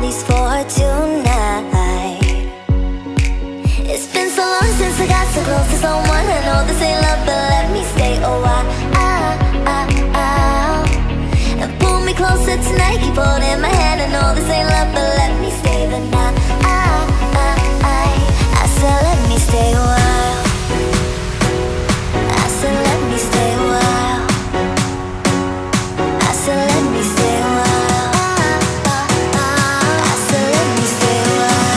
least for tonight. It's been so long since I got so close to someone. I know this ain't love, but let me stay a while. And pull me closer tonight, keep holding my hand. I know this ain't love, but let me stay the night. I said let me stay a while. I said let me stay a while. I said let me stay a while. I said let me stay a while.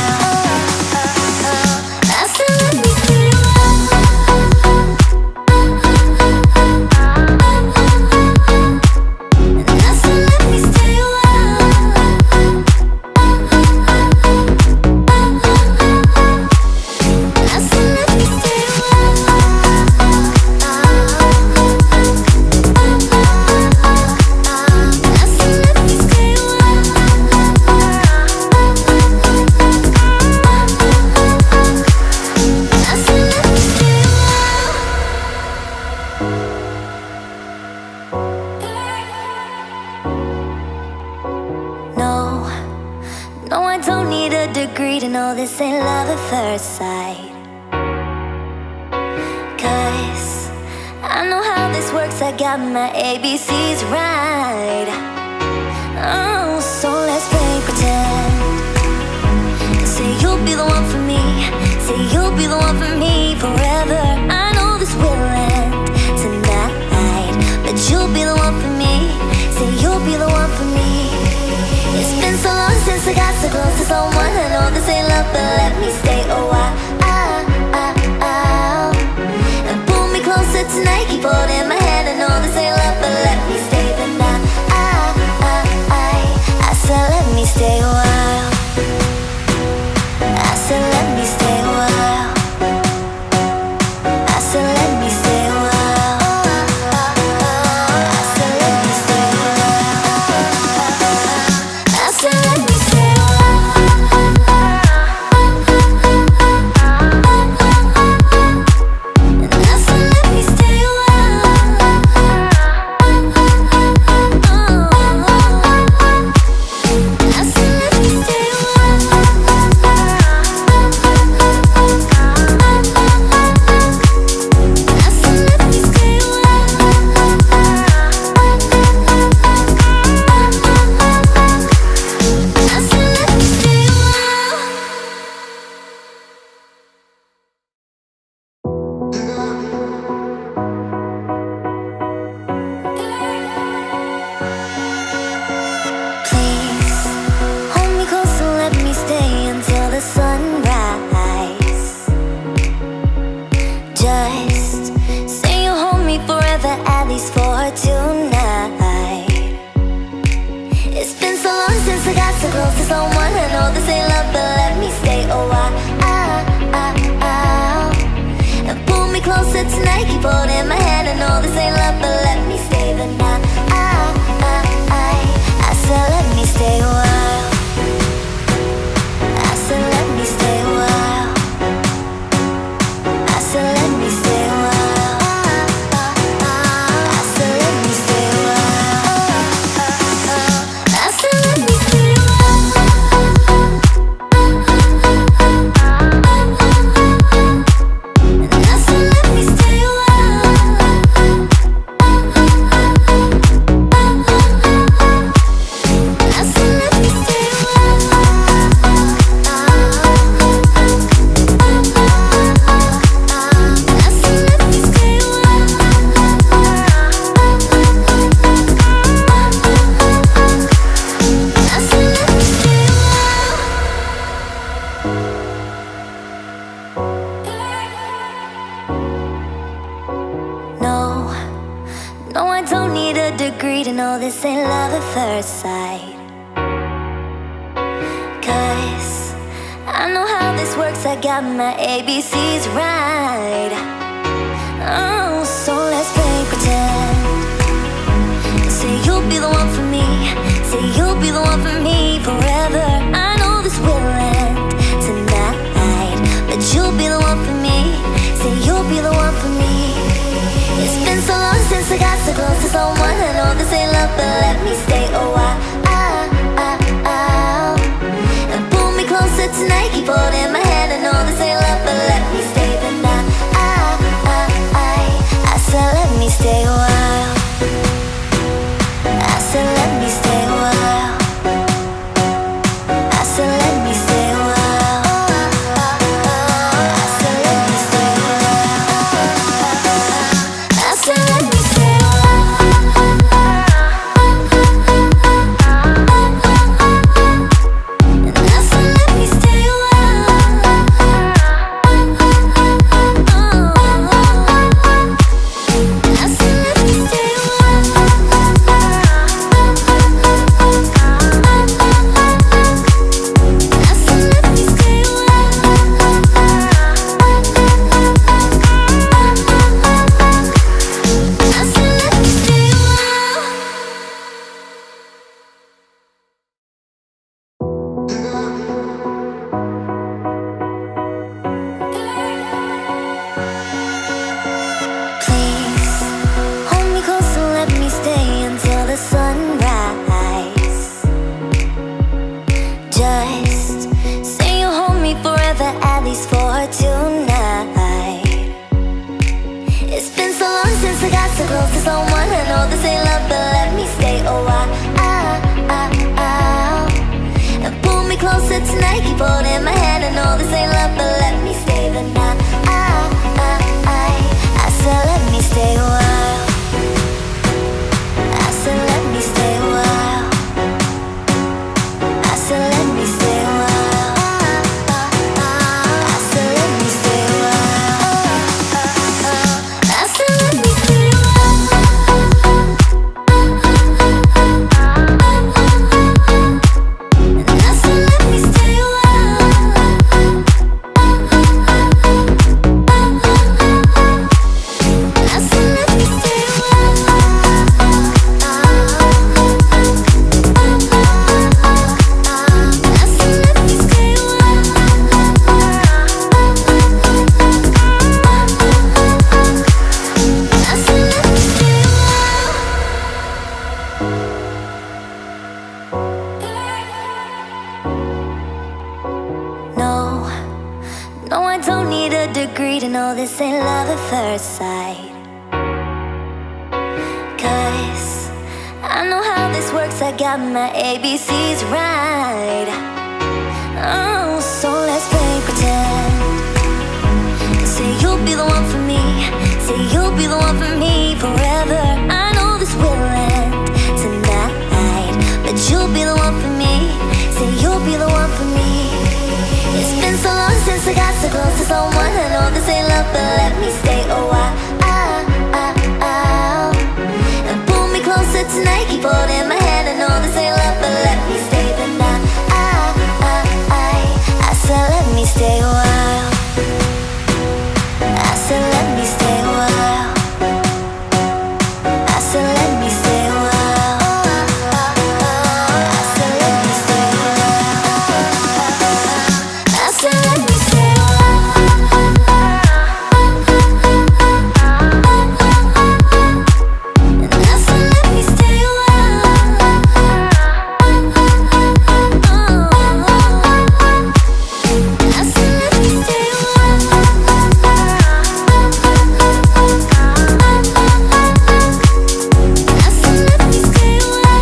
I said let me stay a while. And I said let me stay a while. I said let me stay a No, no, I don't need a degree to know this ain't love at first sight. 'Cause I know how this works, I got my ABCs right. Oh, so let's play pretend. Say you'll be the one for me. Say you'll be the one for me forever. I know this will end tonight, but you'll be the one for me. Say you'll be the one for me. It's been so long since I got so close to someone. I know this ain't love, but let me stay a while. And pull me closer tonight, keep holding my hand. I know this ain't love, but let me stay the night. I said let me stay a while. I said let me stay a while. I said let me stay a while. I said let me stay a while. I said let me stay a while. And I said let me stay a while. I said let me stay a Please hold me close and let me stay until the sunrise. Just say you'll hold me forever, at least for tonight. It's been so long since I got so close to someone. I know this ain't love, but let me stay a while. And pull me closer tonight, keep holding my hand. I know this ain't love, but let me stay the night. I said let me stay a while. I said let me stay a while. I said let me stay a while. I said let me stay a while. I said let me stay a while. And I said let me stay a while. I said let me stay a while. I said let me stay a while. I said let me stay a while. No, no, I don't need a degree to know this ain't love at first sight. 'Cause I know how this works, I got my ABCs right. Oh, so let's play pretend. Say you'll be the one for me. Say you'll be the one for me forever. I know this will end tonight, but you'll be the one for me. Say you'll be the one for me. It's been so long since I got so close to someone. I know this ain't love, but let me stay a while. this ain't love, but let me stay a while. And pull me closer tonight, keep holding my hand. I know this ain't love, but let me stay the night. I said let me stay a while. I said let me stay a while. I said let me stay a while. I said let me stay a while. I said let me stay a while. I said let me stay a while. No, I don't need a degree to know this ain't love at first sight. 'Cause I know how this works, I got my ABCs right. Oh, so let's play pretend. Say you'll be the one for me. Say you'll be the one for me forever. I know this will end tonight, but you'll be the one for me. Say you'll be the one for me. It's been so long since I got so close to someone. I know this ain't love, but let me stay a while. And pull me closer tonight, keep holding my hand. I know this ain't love, but let me stay the night. I said let me stay a while. I said let me stay a while. I said let me stay a while. I said let me stay a while. I said let me stay a while. And I said let me stay a while. I said let me stay a while. I said let me stay a while.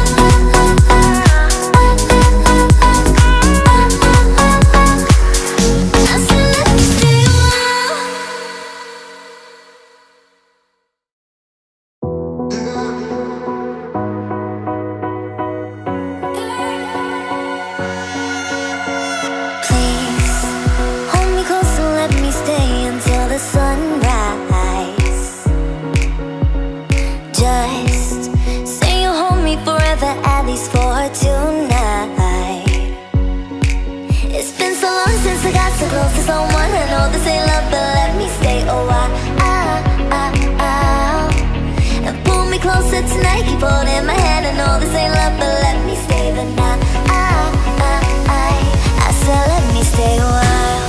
I said let me stay a while. Please hold me close and let me stay until the sunrise. Just say you'll hold me forever, at least for tonight. It's been so long since I got so close to someone. I know this ain't love, but let me stay a while. And pull me closer tonight, keep holding my hand. I know this ain't love, but let me stay the night. I said let me stay a while.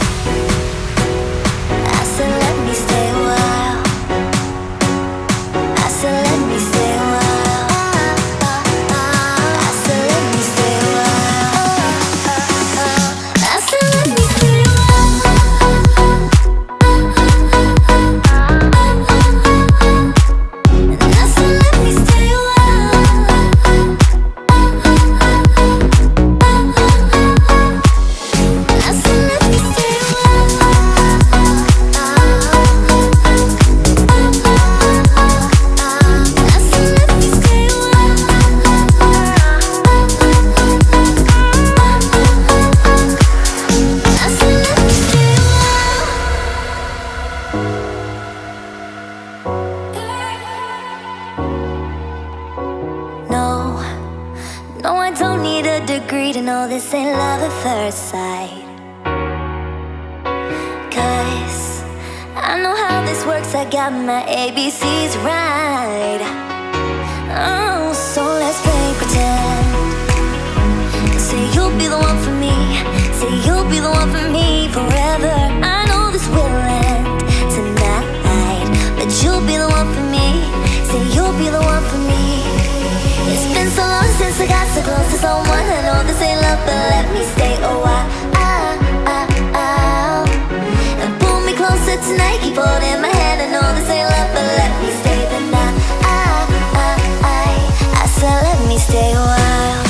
I said let me stay a while. I said let me stay a while. I said let me stay a while. I said let me stay a while. And I said let me stay a while. I said let me stay a while. I said let me stay a while. I said let me stay a while. No, I don't need a degree to know this ain't love at first sight. 'Cause I know how this works, I got my ABCs right. Oh, so let's play pretend. Say you'll be the one for me. Say you'll be the one for me forever. I know this will end tonight, but you'll be the one for me. Say you'll be the one for me. It's been so long since I got so close to someone. I know this ain't love, but let me stay a while. And pull me closer tonight, keep holding my hand. I know this ain't love, but let me stay the night. so let me stay a while.